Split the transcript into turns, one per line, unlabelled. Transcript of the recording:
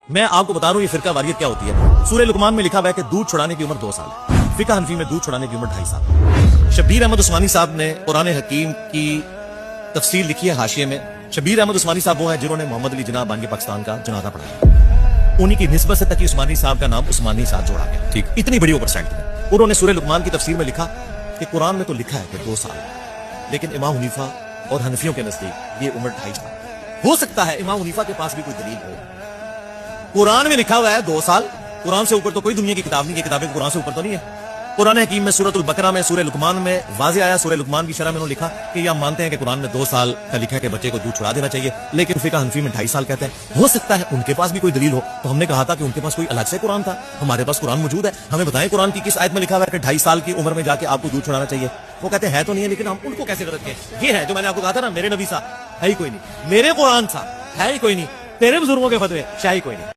میں آپ کو بتا رہا ہوں یہ فرقہ واریت کیا ہوتی ہے. سورہ لقمان میں لکھا ہوا ہے کہ دودھ چھڑانے کی عمر 2 سال ہے. فقہ حنفی میں دودھ چھڑانے کی عمر 2.5 سال. شبیر احمد عثمانی صاحب نے قرآن حکیم کی تفسیر لکھی ہے حاشیے میں. شبیر احمد عثمانی صاحب وہ ہیں جنہوں نے محمد علی جناح بانگی پاکستان کا جنازہ پڑھایا. انہی کی نسبت سے تقی عثمانی صاحب کا نام عثمانی صاحب جوڑا گیا. ٹھیک, اتنی بڑی اوور سائٹ ہے. انہوں نے سورہ لقمان کی تفسیر میں لکھا کہ قرآن میں تو لکھا ہے کہ 2 سال, لیکن امام حنیفہ اور حنفیوں کے نزدیک یہ عمر 2.5 سال. ہو سکتا ہے امام حنیفہ کے پاس بھی کوئی دلیل ہو. قرآن میں لکھا ہوا ہے 2 سال. قرآن سے اوپر تو کوئی دنیا کی کتاب نہیں. یہ کتابیں قرآن سے اوپر تو نہیں ہے. قرآن حکیم میں سورۃ البقرہ میں سورہ لقمان میں واضح آیا. سورہ لقمان کی شرح میں انہوں نے لکھا کہ یہ ہم مانتے ہیں کہ قرآن میں 2 سال کا لکھا ہے کہ بچے کو دودھ چھڑا دینا چاہیے, لیکن فقہ حنفی میں 2.5 سال کہتے ہیں. ہو سکتا ہے ان کے پاس بھی کوئی دلیل ہو. تو ہم نے کہا تھا کہ ان کے پاس کوئی الگ سے قرآن تھا. ہمارے پاس قرآن موجود ہے, ہمیں بتائیں قرآن کی کس آیت میں لکھا ہوا ہے کہ 2.5 سال کی عمر میں جا کے آپ کو دودھ چھڑانا چاہیے. وہ کہتے ہیں ہے تو نہیں ہے, لیکن ہم ان کو کیسے غلط کہیں. یہ ہے جو میں نے آپ کو کہا تھا نا, میرے نبی صاحب ہے ہی کوئی نہیں, میرے قرآن صاحب ہے ہی کوئی نہیں, تیرے بزرگوں کے فتوے ہے ہی کوئی نہیں.